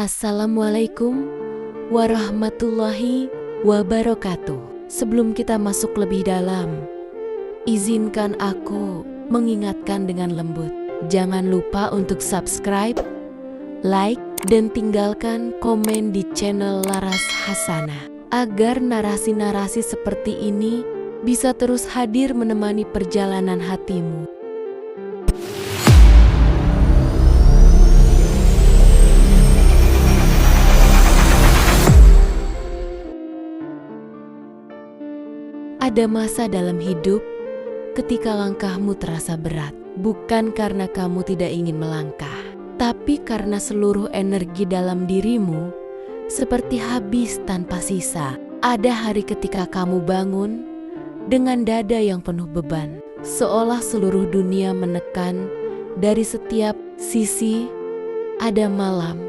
Assalamualaikum warahmatullahi wabarakatuh. Sebelum kita masuk lebih dalam, izinkan aku mengingatkan dengan lembut. Jangan lupa untuk subscribe, like, dan tinggalkan komen di channel Laras Hasanah, agar narasi-narasi seperti ini bisa terus hadir menemani perjalanan hatimu. Ada masa dalam hidup ketika langkahmu terasa berat, bukan karena kamu tidak ingin melangkah, tapi karena seluruh energi dalam dirimu seperti habis tanpa sisa. Ada hari ketika kamu bangun dengan dada yang penuh beban, seolah seluruh dunia menekan dari setiap sisi. Ada malam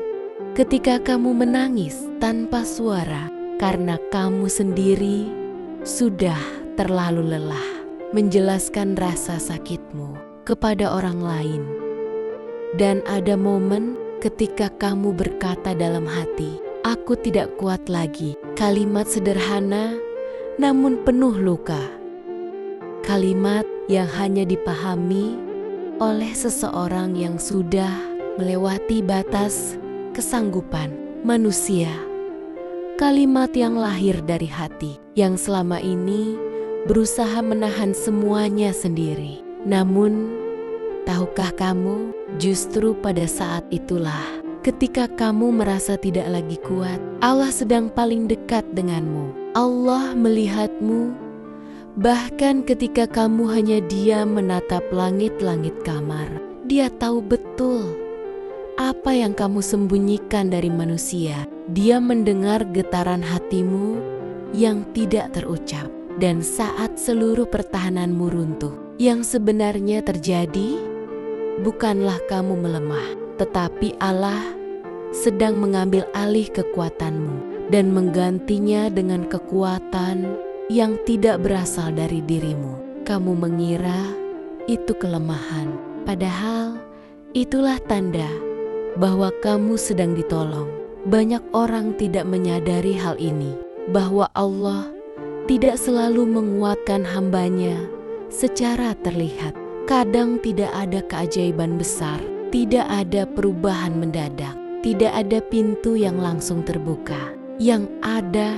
ketika kamu menangis tanpa suara karena kamu sendiri sudah terlalu lelah menjelaskan rasa sakitmu kepada orang lain. Dan ada momen ketika kamu berkata dalam hati, "Aku tidak kuat lagi." Kalimat sederhana namun penuh luka. Kalimat yang hanya dipahami oleh seseorang yang sudah melewati batas kesanggupan manusia. Kalimat yang lahir dari hati, yang selama ini berusaha menahan semuanya sendiri. Namun, tahukah kamu, justru pada saat itulah, ketika kamu merasa tidak lagi kuat, Allah sedang paling dekat denganmu. Allah melihatmu, bahkan ketika kamu hanya diam menatap langit-langit kamar. Dia tahu betul apa yang kamu sembunyikan dari manusia. Dia mendengar getaran hatimu yang tidak terucap. Dan saat seluruh pertahananmu runtuh, yang sebenarnya terjadi bukanlah kamu melemah, tetapi Allah sedang mengambil alih kekuatanmu dan menggantinya dengan kekuatan yang tidak berasal dari dirimu. Kamu mengira itu kelemahan, padahal itulah tanda bahwa kamu sedang ditolong. Banyak orang tidak menyadari hal ini, bahwa Allah tidak selalu menguatkan hambanya secara terlihat. Kadang tidak ada keajaiban besar, tidak ada perubahan mendadak, tidak ada pintu yang langsung terbuka. Yang ada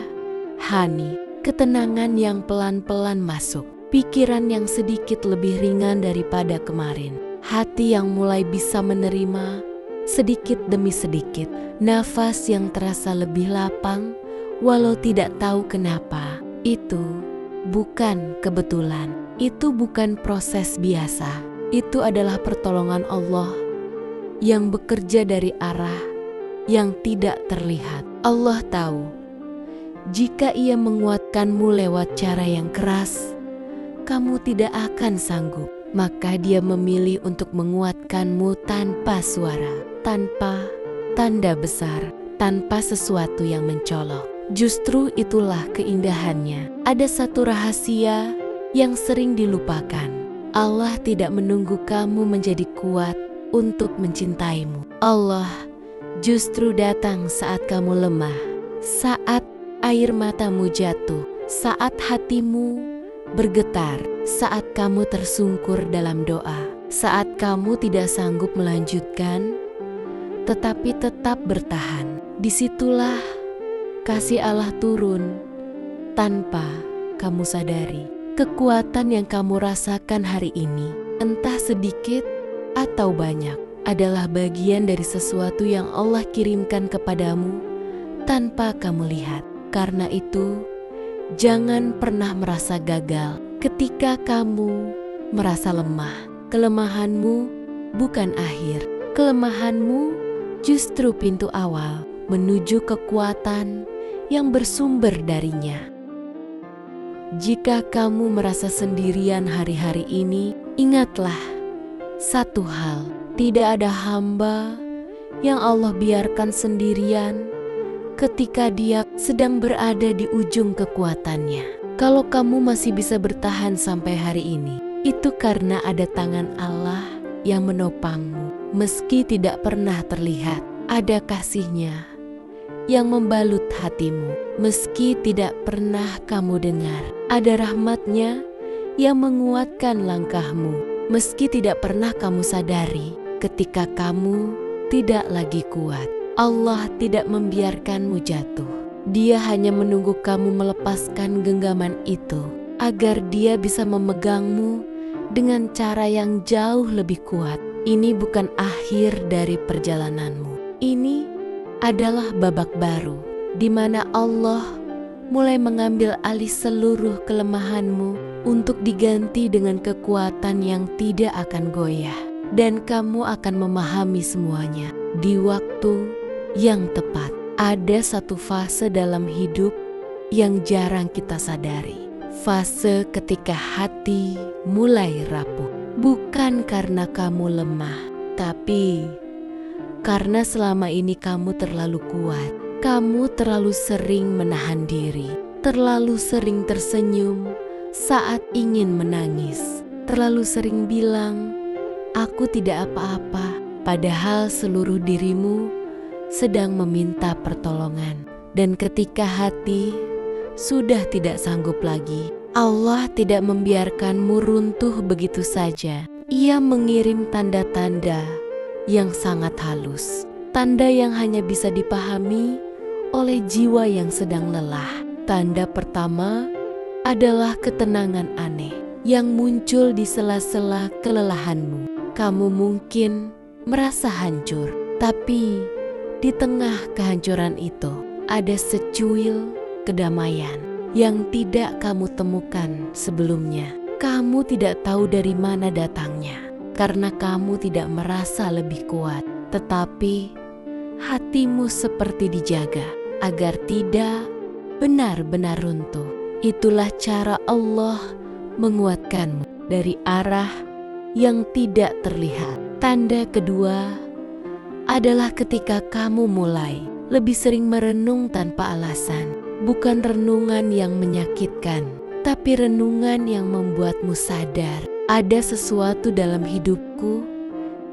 hani, ketenangan yang pelan-pelan masuk, pikiran yang sedikit lebih ringan daripada kemarin, hati yang mulai bisa menerima sedikit demi sedikit, nafas yang terasa lebih lapang walau tidak tahu kenapa. Itu bukan kebetulan, itu bukan proses biasa, itu adalah pertolongan Allah yang bekerja dari arah yang tidak terlihat. Allah tahu, jika Ia menguatkanmu lewat cara yang keras, kamu tidak akan sanggup. Maka Dia memilih untuk menguatkanmu tanpa suara, tanpa tanda besar, tanpa sesuatu yang mencolok. Justru itulah keindahannya. Ada satu rahasia yang sering dilupakan. Allah tidak menunggu kamu menjadi kuat untuk mencintaimu. Allah justru datang saat kamu lemah, saat air matamu jatuh, saat hatimu bergetar, saat kamu tersungkur dalam doa, saat kamu tidak sanggup melanjutkan, tetapi tetap bertahan. Disitulah kasih Allah turun tanpa kamu sadari. Kekuatan yang kamu rasakan hari ini, entah sedikit atau banyak, adalah bagian dari sesuatu yang Allah kirimkan kepadamu tanpa kamu lihat. Karena itu, jangan pernah merasa gagal ketika kamu merasa lemah. Kelemahanmu bukan akhir. Kelemahanmu justru pintu awal menuju kekuatan yang bersumber darinya. Jika kamu merasa sendirian hari-hari ini, ingatlah satu hal, tidak ada hamba yang Allah biarkan sendirian ketika dia sedang berada di ujung kekuatannya. Kalau kamu masih bisa bertahan sampai hari ini, itu karena ada tangan Allah yang menopangmu, meski tidak pernah terlihat. Ada kasih-Nya yang membalut hatimu meski tidak pernah kamu dengar. Ada rahmat-Nya yang menguatkan langkahmu meski tidak pernah kamu sadari ketika kamu tidak lagi kuat. Allah tidak membiarkanmu jatuh. Dia hanya menunggu kamu melepaskan genggaman itu agar Dia bisa memegangmu dengan cara yang jauh lebih kuat. Ini bukan akhir dari perjalananmu. Ini adalah babak baru di mana Allah mulai mengambil alih seluruh kelemahanmu untuk diganti dengan kekuatan yang tidak akan goyah. Dan kamu akan memahami semuanya di waktu yang tepat. Ada satu fase dalam hidup yang jarang kita sadari. Fase ketika hati mulai rapuh. Bukan karena kamu lemah, tapi karena selama ini kamu terlalu kuat. Kamu terlalu sering menahan diri, terlalu sering tersenyum saat ingin menangis, terlalu sering bilang, "Aku tidak apa-apa," padahal seluruh dirimu sedang meminta pertolongan. Dan ketika hati sudah tidak sanggup lagi, Allah tidak membiarkanmu runtuh begitu saja. Ia mengirim tanda-tanda yang sangat halus, tanda yang hanya bisa dipahami oleh jiwa yang sedang lelah. Tanda pertama adalah ketenangan aneh yang muncul di sela-sela kelelahanmu. Kamu mungkin merasa hancur, tapi di tengah kehancuran itu ada secuil kedamaian yang tidak kamu temukan sebelumnya. Kamu tidak tahu dari mana datangnya karena kamu tidak merasa lebih kuat, tetapi hatimu seperti dijaga agar tidak benar-benar runtuh. Itulah cara Allah menguatkanmu dari arah yang tidak terlihat. Tanda kedua adalah ketika kamu mulai lebih sering merenung tanpa alasan. Bukan renungan yang menyakitkan, tapi renungan yang membuatmu sadar ada sesuatu dalam hidupku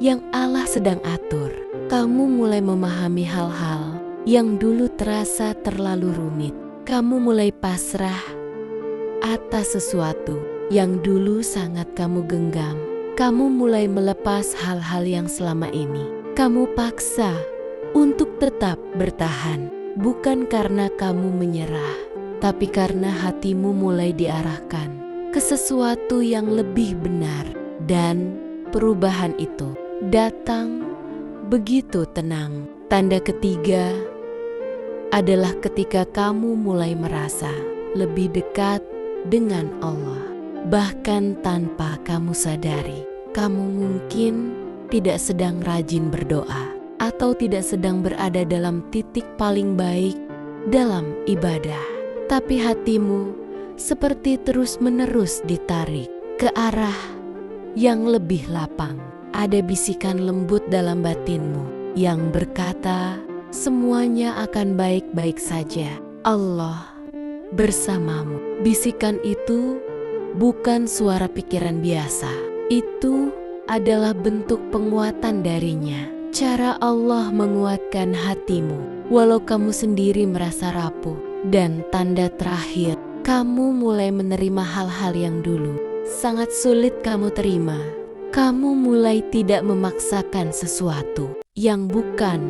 yang Allah sedang atur. Kamu mulai memahami hal-hal yang dulu terasa terlalu rumit. Kamu mulai pasrah atas sesuatu yang dulu sangat kamu genggam. Kamu mulai melepas hal-hal yang selama ini kamu paksa untuk tetap bertahan, bukan karena kamu menyerah, tapi karena hatimu mulai diarahkan ke sesuatu yang lebih benar. Dan perubahan itu datang begitu tenang. Tanda ketiga adalah ketika kamu mulai merasa lebih dekat dengan Allah, bahkan tanpa kamu sadari. Kamu mungkin tidak sedang rajin berdoa atau tidak sedang berada dalam titik paling baik dalam ibadah, tapi hatimu seperti terus-menerus ditarik ke arah yang lebih lapang. Ada bisikan lembut dalam batinmu yang berkata, semuanya akan baik-baik saja. Allah bersamamu. Bisikan itu bukan suara pikiran biasa. Itu adalah bentuk penguatan darinya. Cara Allah menguatkan hatimu walau kamu sendiri merasa rapuh. Dan tanda terakhir, kamu mulai menerima hal-hal yang dulu sangat sulit kamu terima. Kamu mulai tidak memaksakan sesuatu yang bukan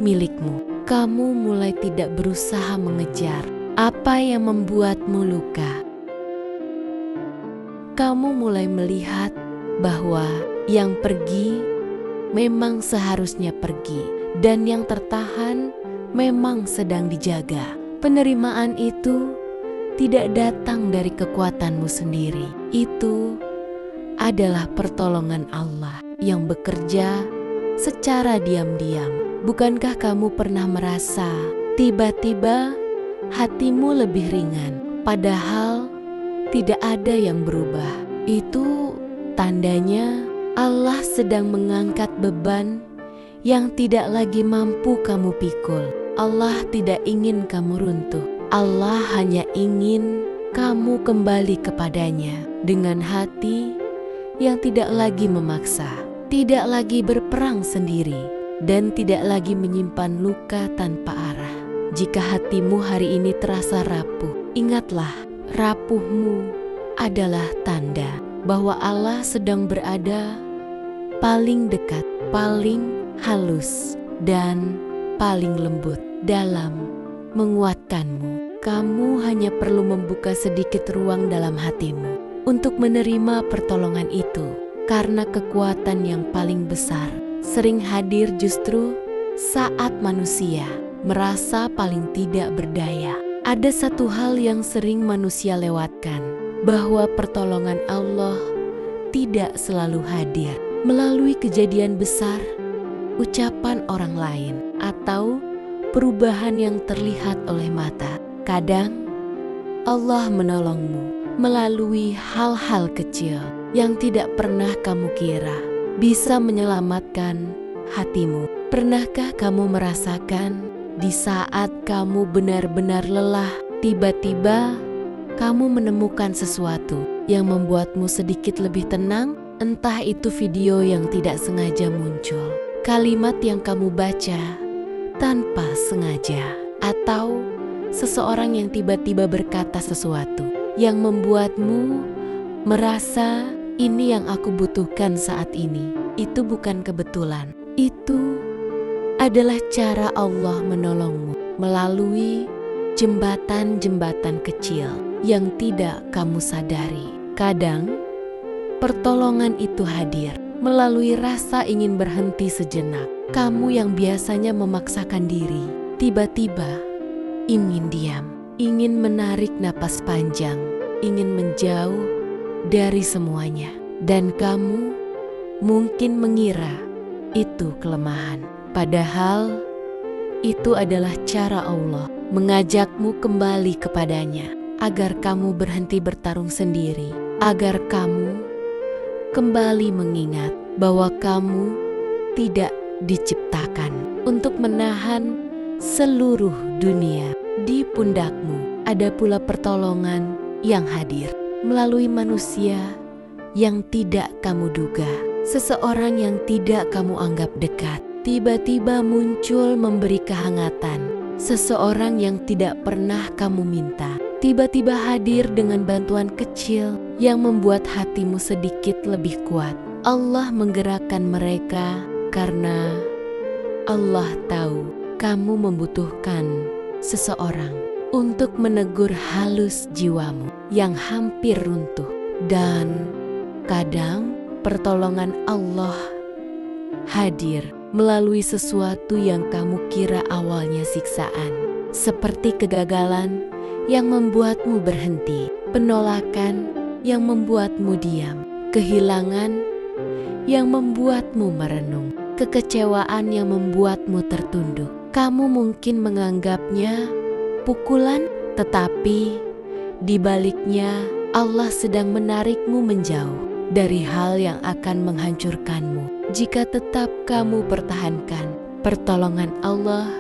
milikmu. Kamu mulai tidak berusaha mengejar apa yang membuatmu luka. Kamu mulai melihat bahwa yang pergi memang seharusnya pergi dan yang tertahan memang sedang dijaga. Penerimaan itu tidak datang dari kekuatanmu sendiri. Itu adalah pertolongan Allah yang bekerja secara diam-diam. Bukankah kamu pernah merasa tiba-tiba hatimu lebih ringan, padahal tidak ada yang berubah? Itu tandanya Allah sedang mengangkat beban yang tidak lagi mampu kamu pikul. Allah tidak ingin kamu runtuh. Allah hanya ingin kamu kembali kepadanya dengan hati yang tidak lagi memaksa, tidak lagi berperang sendiri, dan tidak lagi menyimpan luka tanpa arah. Jika hatimu hari ini terasa rapuh, ingatlah, rapuhmu adalah tanda bahwa Allah sedang berada paling dekat, paling halus, dan paling lembut dalam menguatkanmu. Kamu hanya perlu membuka sedikit ruang dalam hatimu untuk menerima pertolongan itu, karena kekuatan yang paling besar sering hadir justru saat manusia merasa paling tidak berdaya. Ada satu hal yang sering manusia lewatkan, bahwa pertolongan Allah tidak selalu hadir melalui kejadian besar, ucapan orang lain, atau perubahan yang terlihat oleh mata. Kadang Allah menolongmu melalui hal-hal kecil yang tidak pernah kamu kira bisa menyelamatkan hatimu. Pernahkah kamu merasakan di saat kamu benar-benar lelah, tiba-tiba kamu menemukan sesuatu yang membuatmu sedikit lebih tenang? Entah itu video yang tidak sengaja muncul, kalimat yang kamu baca tanpa sengaja, atau seseorang yang tiba-tiba berkata sesuatu yang membuatmu merasa ini yang aku butuhkan saat ini. Itu bukan kebetulan, itu adalah cara Allah menolongmu melalui jembatan-jembatan kecil yang tidak kamu sadari. Kadang pertolongan itu hadir melalui rasa ingin berhenti sejenak. Kamu yang biasanya memaksakan diri, tiba-tiba ingin diam, ingin menarik napas panjang, ingin menjauh dari semuanya. Dan kamu mungkin mengira itu kelemahan. Padahal itu adalah cara Allah mengajakmu kembali kepadanya, agar kamu berhenti bertarung sendiri, agar kamu kembali mengingat bahwa kamu tidak diciptakan untuk menahan seluruh dunia di pundakmu. Ada pula pertolongan yang hadir melalui manusia yang tidak kamu duga, seseorang yang tidak kamu anggap dekat. Tiba-tiba muncul memberi kehangatan, seseorang yang tidak pernah kamu minta. Tiba-tiba hadir dengan bantuan kecil yang membuat hatimu sedikit lebih kuat. Allah menggerakkan mereka karena Allah tahu kamu membutuhkan seseorang untuk menegur halus jiwamu yang hampir runtuh. Dan kadang pertolongan Allah hadir melalui sesuatu yang kamu kira awalnya siksaan, seperti kegagalan yang membuatmu berhenti, penolakan yang membuatmu diam, kehilangan yang membuatmu merenung, kekecewaan yang membuatmu tertunduk. Kamu mungkin menganggapnya pukulan, tetapi di baliknya Allah sedang menarikmu menjauh dari hal yang akan menghancurkanmu. Jika tetap kamu pertahankan, pertolongan Allah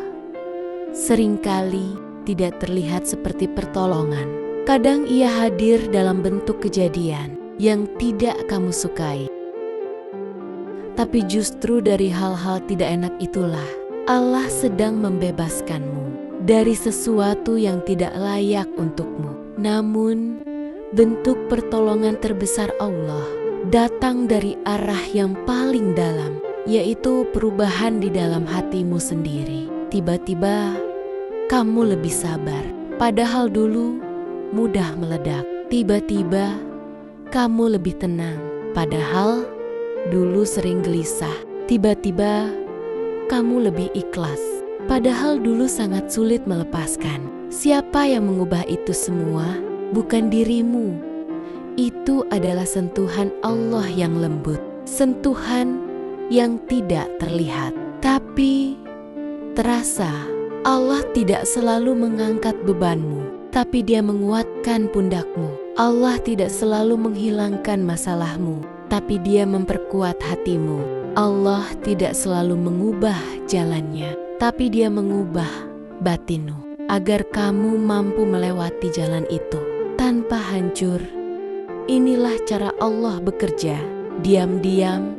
seringkali tidak terlihat seperti pertolongan. Kadang ia hadir dalam bentuk kejadian yang tidak kamu sukai. Tapi justru dari hal-hal tidak enak itulah Allah sedang membebaskanmu dari sesuatu yang tidak layak untukmu. Namun, bentuk pertolongan terbesar Allah datang dari arah yang paling dalam, yaitu perubahan di dalam hatimu sendiri. Tiba-tiba kamu lebih sabar, padahal dulu mudah meledak. Tiba-tiba kamu lebih tenang, padahal dulu sering gelisah. Tiba-tiba kamu lebih ikhlas, padahal dulu sangat sulit melepaskan. Siapa yang mengubah itu semua? Bukan dirimu. Itu adalah sentuhan Allah yang lembut, sentuhan yang tidak terlihat, tapi terasa. Allah tidak selalu mengangkat bebanmu, tapi Dia menguatkan pundakmu. Allah tidak selalu menghilangkan masalahmu, tapi Dia memperkuat hatimu. Allah tidak selalu mengubah jalannya, tapi Dia mengubah batinmu, agar kamu mampu melewati jalan itu tanpa hancur. Inilah cara Allah bekerja, diam-diam,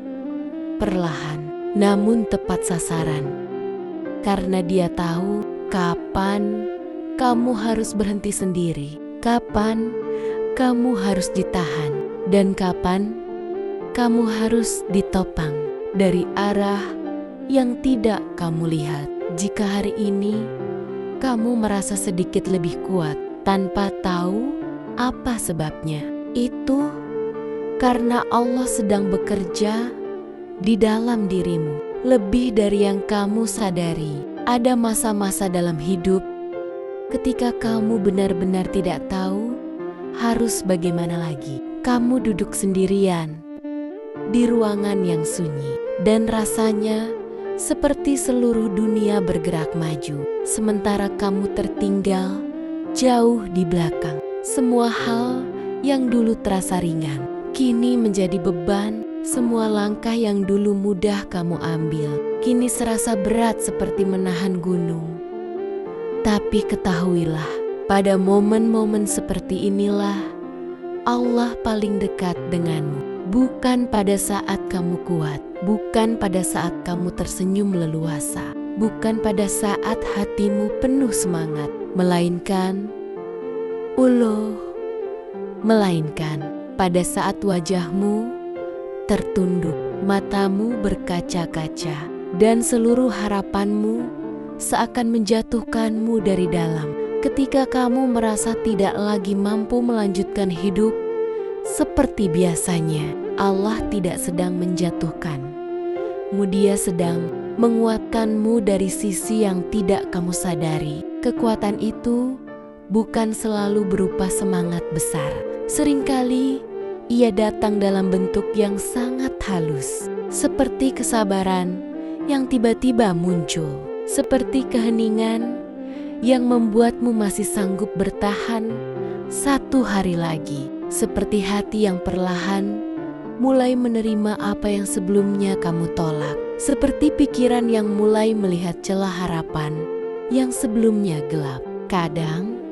perlahan. namun tepat sasaran. Karena Dia tahu kapan kamu harus berhenti sendiri, kapan kamu harus ditahan, dan kapan kamu harus ditopang dari arah yang tidak kamu lihat. Jika hari ini kamu merasa sedikit lebih kuat tanpa tahu apa sebabnya, itu karena Allah sedang bekerja di dalam dirimu lebih dari yang kamu sadari. Ada masa-masa dalam hidup ketika kamu benar-benar tidak tahu harus bagaimana lagi. Kamu duduk sendirian di ruangan yang sunyi dan rasanya seperti seluruh dunia bergerak maju, sementara kamu tertinggal jauh di belakang. Semua hal yang dulu terasa ringan kini menjadi beban. Semua langkah yang dulu mudah kamu ambil kini serasa berat seperti menahan gunung. Tapi ketahuilah, pada momen-momen seperti inilah Allah paling dekat denganmu. Bukan pada saat kamu kuat, bukan pada saat kamu tersenyum leluasa, bukan pada saat hatimu penuh semangat, melainkan pada saat wajahmu tertunduk, matamu berkaca-kaca, dan seluruh harapanmu seakan menjatuhkanmu dari dalam. Ketika kamu merasa tidak lagi mampu melanjutkan hidup seperti biasanya, Allah tidak sedang menjatuhkanmu, Dia sedang menguatkanmu dari sisi yang tidak kamu sadari. Kekuatan itu bukan selalu berupa semangat besar. Seringkali ia datang dalam bentuk yang sangat halus, seperti kesabaran yang tiba-tiba muncul, seperti keheningan yang membuatmu masih sanggup bertahan satu hari lagi, seperti hati yang perlahan mulai menerima apa yang sebelumnya kamu tolak, seperti pikiran yang mulai melihat celah harapan yang sebelumnya gelap. Kadang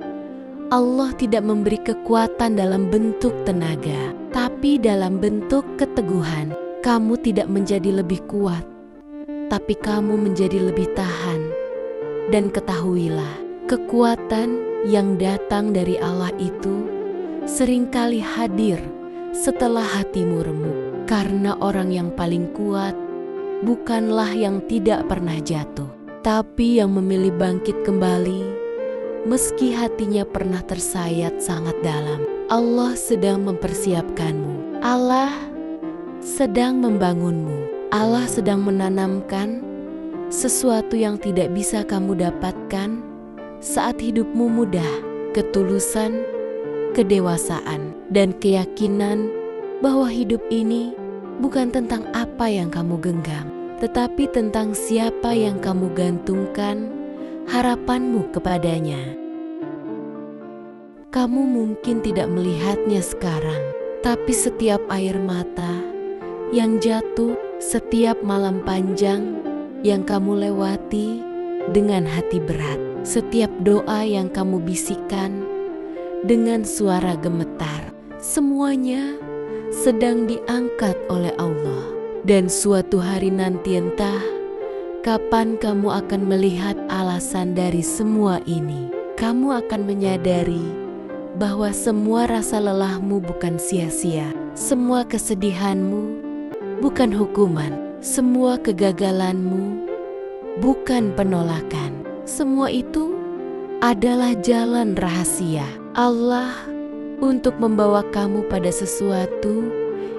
Allah tidak memberi kekuatan dalam bentuk tenaga, tapi dalam bentuk keteguhan. Kamu tidak menjadi lebih kuat, tapi kamu menjadi lebih tahan. Dan ketahuilah, kekuatan yang datang dari Allah itu seringkali hadir setelah hatimu remuk. Karena orang yang paling kuat bukanlah yang tidak pernah jatuh, tapi yang memilih bangkit kembali meski hatinya pernah tersayat sangat dalam. Allah sedang mempersiapkanmu. Allah sedang membangunmu. Allah sedang menanamkan sesuatu yang tidak bisa kamu dapatkan saat hidupmu mudah. Ketulusan, kedewasaan, dan keyakinan bahwa hidup ini bukan tentang apa yang kamu genggam, tetapi tentang siapa yang kamu gantungkan harapanmu kepadanya. Kamu mungkin tidak melihatnya sekarang, tapi setiap air mata yang jatuh, setiap malam panjang yang kamu lewati dengan hati berat, setiap doa yang kamu bisikkan dengan suara gemetar, semuanya sedang diangkat oleh Allah. Dan suatu hari nanti, entah kapan kamu akan melihat alasan dari semua ini, kamu akan menyadari bahwa semua rasa lelahmu bukan sia-sia, semua kesedihanmu bukan hukuman, semua kegagalanmu bukan penolakan. Semua itu adalah jalan rahasia Allah untuk membawa kamu pada sesuatu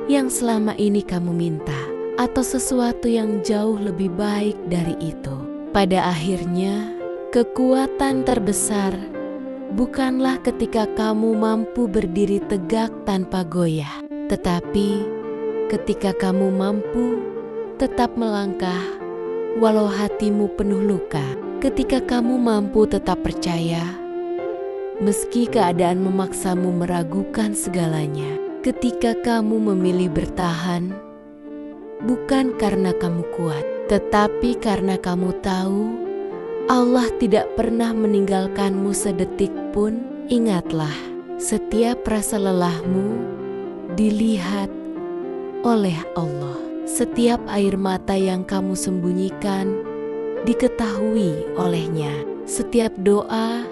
yang selama ini kamu minta, atau sesuatu yang jauh lebih baik dari itu. Pada akhirnya, kekuatan terbesar bukanlah ketika kamu mampu berdiri tegak tanpa goyah, tetapi ketika kamu mampu tetap melangkah walau hatimu penuh luka, ketika kamu mampu tetap percaya meski keadaan memaksamu meragukan segalanya, ketika kamu memilih bertahan bukan karena kamu kuat, tetapi karena kamu tahu Allah tidak pernah meninggalkanmu sedetik pun. Ingatlah, setiap rasa lelahmu dilihat oleh Allah. Setiap air mata yang kamu sembunyikan diketahui olehnya. Setiap doa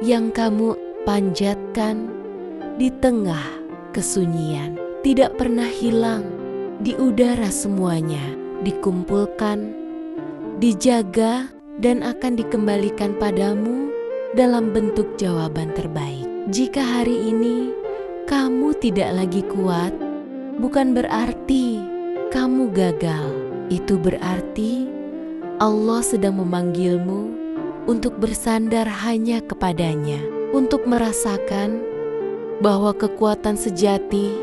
yang kamu panjatkan di tengah kesunyian tidak pernah hilang. Di udara semuanya dikumpulkan, dijaga, dan akan dikembalikan padamu dalam bentuk jawaban terbaik. Jika hari ini kamu tidak lagi kuat, bukan berarti kamu gagal. Itu berarti Allah sedang memanggilmu untuk bersandar hanya kepadanya, untuk merasakan bahwa kekuatan sejati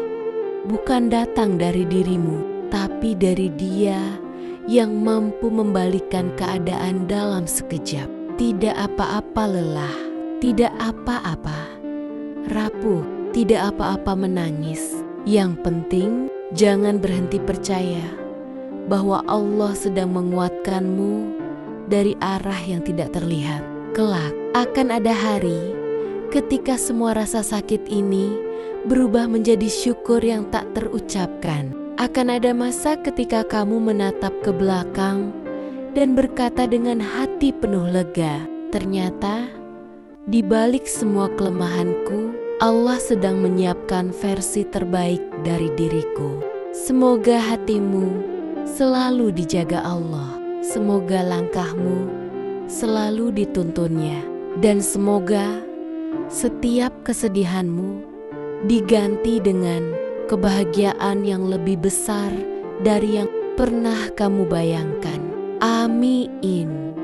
bukan datang dari dirimu, tapi dari Dia yang mampu membalikkan keadaan dalam sekejap. Tidak apa-apa lelah, tidak apa-apa rapuh, tidak apa-apa menangis. Yang penting, jangan berhenti percaya bahwa Allah sedang menguatkanmu dari arah yang tidak terlihat. Kelak akan ada hari ketika semua rasa sakit ini berubah menjadi syukur yang tak terucapkan. Akan ada masa ketika kamu menatap ke belakang dan berkata dengan hati penuh lega, ternyata di balik semua kelemahanku, Allah sedang menyiapkan versi terbaik dari diriku. Semoga hatimu selalu dijaga Allah. Semoga langkahmu selalu dituntunnya. Dan semoga setiap kesedihanmu diganti dengan kebahagiaan yang lebih besar dari yang pernah kamu bayangkan. Amin.